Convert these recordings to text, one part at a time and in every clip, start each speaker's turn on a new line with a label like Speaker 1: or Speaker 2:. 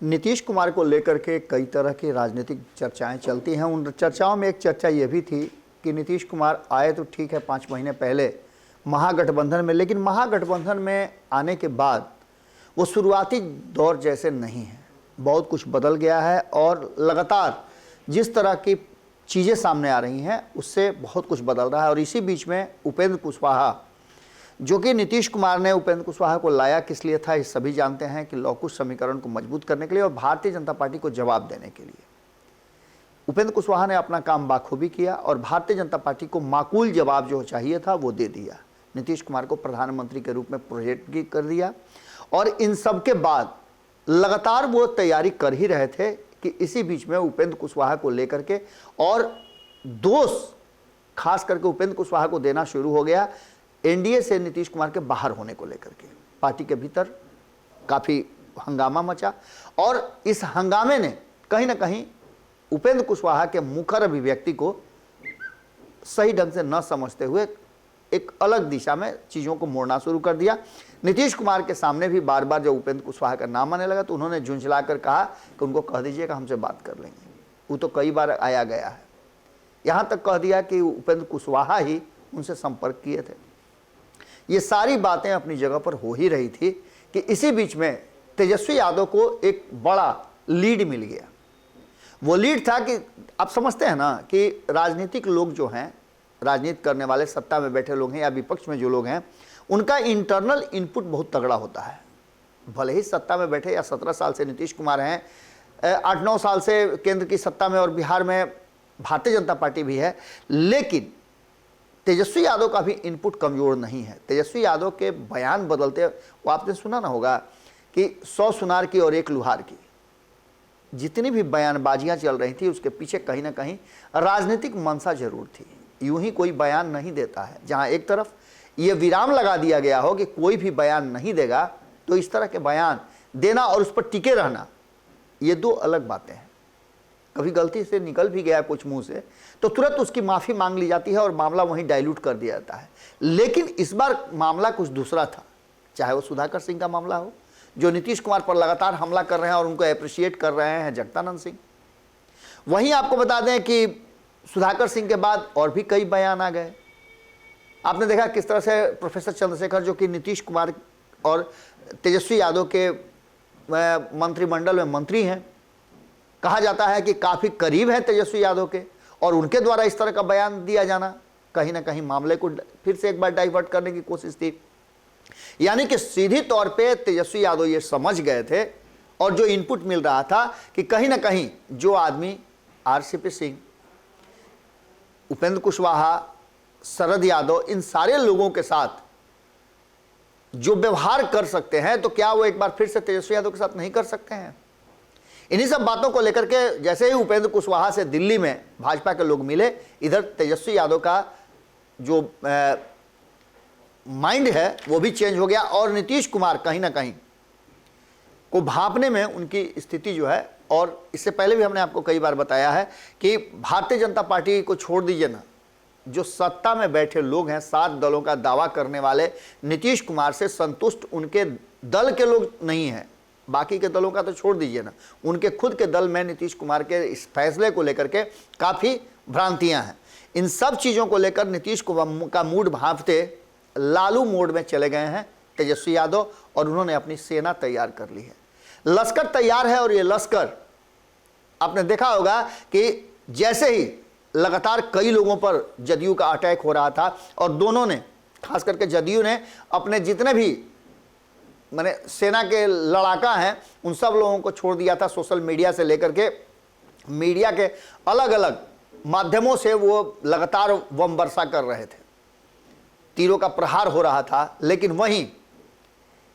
Speaker 1: नीतीश कुमार को लेकर के कई तरह की राजनीतिक चर्चाएं चलती हैं। उन चर्चाओं में एक चर्चा ये भी थी कि नीतीश कुमार आए तो ठीक है 5 महीने पहले महागठबंधन में, लेकिन महागठबंधन में आने के बाद वो शुरुआती दौर जैसे नहीं है। बहुत कुछ बदल गया है और लगातार जिस तरह की चीज़ें सामने आ रही हैं उससे बहुत कुछ बदल रहा है। और इसी बीच में उपेंद्र कुशवाहा, जो कि नीतीश कुमार ने उपेंद्र कुशवाहा को लाया किस लिए था, ये सभी जानते हैं कि लौह समीकरण को मजबूत करने के लिए और भारतीय जनता पार्टी को जवाब देने के लिए। उपेंद्र कुशवाहा ने अपना काम बाखूबी किया और भारतीय जनता पार्टी को माकूल जवाब जो चाहिए था वो दे दिया। नीतीश कुमार को प्रधानमंत्री के रूप में प्रोजेक्ट कर दिया और इन सब के बाद लगातार वो तैयारी कर ही रहे थे कि इसी बीच में उपेंद्र कुशवाहा को लेकर के और दोष खास करके उपेंद्र कुशवाहा को देना शुरू हो गया एनडीए से नीतीश कुमार के बाहर होने को लेकर के। पार्टी के भीतर काफ़ी हंगामा मचा और इस हंगामे ने कहीं ना कहीं उपेंद्र कुशवाहा के मुखर अभिव्यक्ति को सही ढंग से न समझते हुए एक अलग दिशा में चीज़ों को मोड़ना शुरू कर दिया। नीतीश कुमार के सामने भी बार बार जब उपेंद्र कुशवाहा का नाम आने लगा तो उन्होंने झुंझला कर कहा कि उनको कह दीजिएगा हमसे बात कर लेंगे। वो तो कई बार आया गया है, यहाँ तक कह दिया कि उपेंद्र कुशवाहा ही उनसे संपर्क किए थे। ये सारी बातें अपनी जगह पर हो ही रही थी कि इसी बीच में तेजस्वी यादव को एक बड़ा लीड मिल गया। वो लीड था कि आप समझते हैं ना कि राजनीतिक लोग जो हैं, राजनीति करने वाले सत्ता में बैठे लोग हैं या विपक्ष में जो लोग हैं, उनका इंटरनल इनपुट बहुत तगड़ा होता है। भले ही सत्ता में बैठे या 17 साल से नीतीश कुमार हैं, 8-9 साल से केंद्र की सत्ता में और बिहार में भारतीय जनता पार्टी भी है, लेकिन तेजस्वी यादव का भी इनपुट कमज़ोर नहीं है। तेजस्वी यादव के बयान बदलते, वो आपने सुना ना होगा कि 100 सुनार की और 1 लुहार की, जितनी भी बयानबाजियां चल रही थी उसके पीछे कहीं ना कहीं राजनीतिक मंशा जरूर थी। यूं ही कोई बयान नहीं देता है। जहां एक तरफ ये विराम लगा दिया गया हो कि कोई भी बयान नहीं देगा, तो इस तरह के बयान देना और उस पर टिके रहना, ये 2 अलग बातें हैं। कभी गलती से निकल भी गया कुछ मुंह से तो तुरंत उसकी माफ़ी मांग ली जाती है और मामला वहीं डाइल्यूट कर दिया जाता है। लेकिन इस बार मामला कुछ दूसरा था। चाहे वो सुधाकर सिंह का मामला हो, जो नीतीश कुमार पर लगातार हमला कर रहे हैं और उनको अप्रिशिएट कर रहे हैं जगदानंद सिंह। वहीं आपको बता दें कि सुधाकर सिंह के बाद और भी कई बयान आ गए। आपने देखा किस तरह से प्रोफेसर चंद्रशेखर, जो कि नीतीश कुमार और तेजस्वी यादव के मंत्रिमंडल में मंत्री हैं, कहा जाता है कि काफ़ी करीब है तेजस्वी यादव के, और उनके द्वारा इस तरह का बयान दिया जाना कहीं ना कहीं मामले को फिर से एक बार डाइवर्ट करने की कोशिश थी। यानी कि सीधी तौर पे तेजस्वी यादव ये समझ गए थे और जो इनपुट मिल रहा था कि कहीं ना कहीं जो आदमी आरसीपी सिंह, उपेंद्र कुशवाहा, शरद यादव, इन सारे लोगों के साथ जो व्यवहार कर सकते हैं, तो क्या वो एक बार फिर से तेजस्वी यादव के साथ नहीं कर सकते हैं। इन्हीं सब बातों को लेकर के जैसे ही उपेंद्र कुशवाहा से दिल्ली में भाजपा के लोग मिले, इधर तेजस्वी यादव का जो माइंड है वो भी चेंज हो गया और नीतीश कुमार कहीं ना कहीं को भांपने में उनकी स्थिति जो है, और इससे पहले भी हमने आपको कई बार बताया है कि भारतीय जनता पार्टी को छोड़ दीजिए ना, जो सत्ता में बैठे लोग हैं, 7 दलों का दावा करने वाले, नीतीश कुमार से संतुष्ट उनके दल के लोग नहीं हैं। बाकी के दलों का तो छोड़ दीजिए ना, उनके खुद के दल में नीतीश कुमार के इस फैसले को लेकर के काफ़ी भ्रांतियां हैं। इन सब चीज़ों को लेकर नीतीश का मूड भांपते लालू मोड में चले गए हैं तेजस्वी यादव, और उन्होंने अपनी सेना तैयार कर ली है। लश्कर तैयार है और ये लश्कर, आपने देखा होगा कि जैसे ही लगातार कई लोगों पर जदयू का अटैक हो रहा था और दोनों ने, खास करके जदयू ने अपने जितने भी माने सेना के लड़ाका हैं उन सब लोगों को छोड़ दिया था। सोशल मीडिया से लेकर के मीडिया के अलग अलग माध्यमों से वो लगातार बम वर्षा कर रहे थे, तीरों का प्रहार हो रहा था। लेकिन वहीं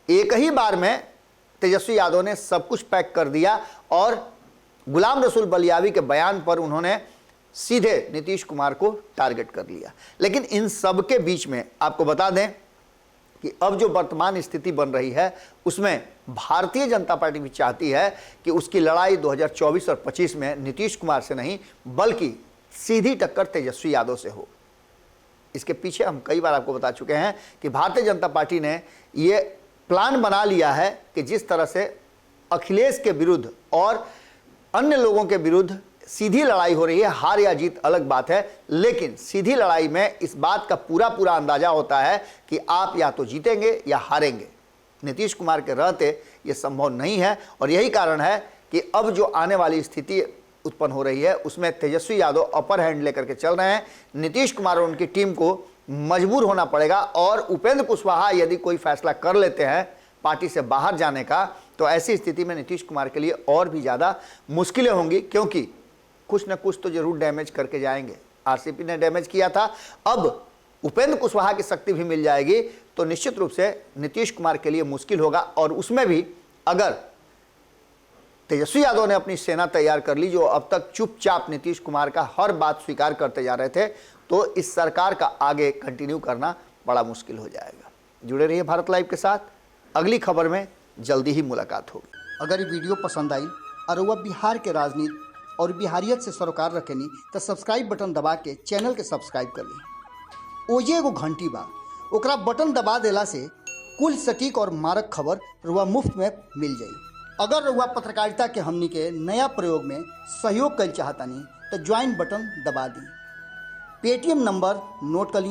Speaker 1: एक ही बार में तेजस्वी यादव ने सब कुछ पैक कर दिया और गुलाम रसूल बलियावी के बयान पर उन्होंने सीधे नीतीश कुमार को टारगेट कर लिया। लेकिन इन सब के बीच में आपको बता दें कि अब जो वर्तमान स्थिति बन रही है उसमें भारतीय जनता पार्टी भी चाहती है कि उसकी लड़ाई 2024 और 25 में नीतीश कुमार से नहीं बल्कि सीधी टक्कर तेजस्वी यादव से हो। इसके पीछे हम कई बार आपको बता चुके हैं कि भारतीय जनता पार्टी ने ये प्लान बना लिया है कि जिस तरह से अखिलेश के विरुद्ध और अन्य लोगों के विरुद्ध सीधी लड़ाई हो रही है। हार या जीत अलग बात है, लेकिन सीधी लड़ाई में इस बात का पूरा पूरा अंदाजा होता है कि आप या तो जीतेंगे या हारेंगे। नीतीश कुमार के रहते ये संभव नहीं है और यही कारण है कि अब जो आने वाली स्थिति उत्पन्न हो रही है उसमें तेजस्वी यादव अपर हैंड लेकर के चल रहे हैं। नीतीश कुमार और उनकी टीम को मजबूर होना पड़ेगा और उपेंद्र कुशवाहा यदि कोई फैसला कर लेते हैं पार्टी से बाहर जाने का, तो ऐसी स्थिति में नीतीश कुमार के लिए और भी ज़्यादा मुश्किलें होंगी, क्योंकि कुछ न कुछ तो जरूर डैमेज करके जाएंगे। आरसीपी ने डैमेज किया था, अब उपेंद्र कुशवाहा की शक्ति भी मिल जाएगी तो निश्चित रूप से नीतीश कुमार के लिए मुश्किल होगा। और उसमें भी अगर तेजस्वी यादव ने अपनी सेना तैयार कर ली, जो अब तक चुपचाप नीतीश कुमार का हर बात स्वीकार करते जा रहे थे, तो इस सरकार का आगे कंटिन्यू करना बड़ा मुश्किल हो जाएगा। जुड़े रहिए भारत लाइव के साथ, अगली खबर में जल्दी ही मुलाकात होगी।
Speaker 2: अगर ये वीडियो पसंद आई और वह बिहार के राजनीति और बिहारियत से सरोकार रखेनी तो सब्सक्राइब बटन दबा के चैनल के सब्सक्राइब कर ली। ओजे एगो घंटी बा, ओकरा बटन दबा देला से कुल सटीक और मारक खबर रुआ मुफ्त में मिल जाई। अगर रुआ पत्रकारिता के हमनी के नया प्रयोग में सहयोग कर चाहतानी तो ज्वाइन बटन दबा दी। पेटीएम नंबर नोट कर ली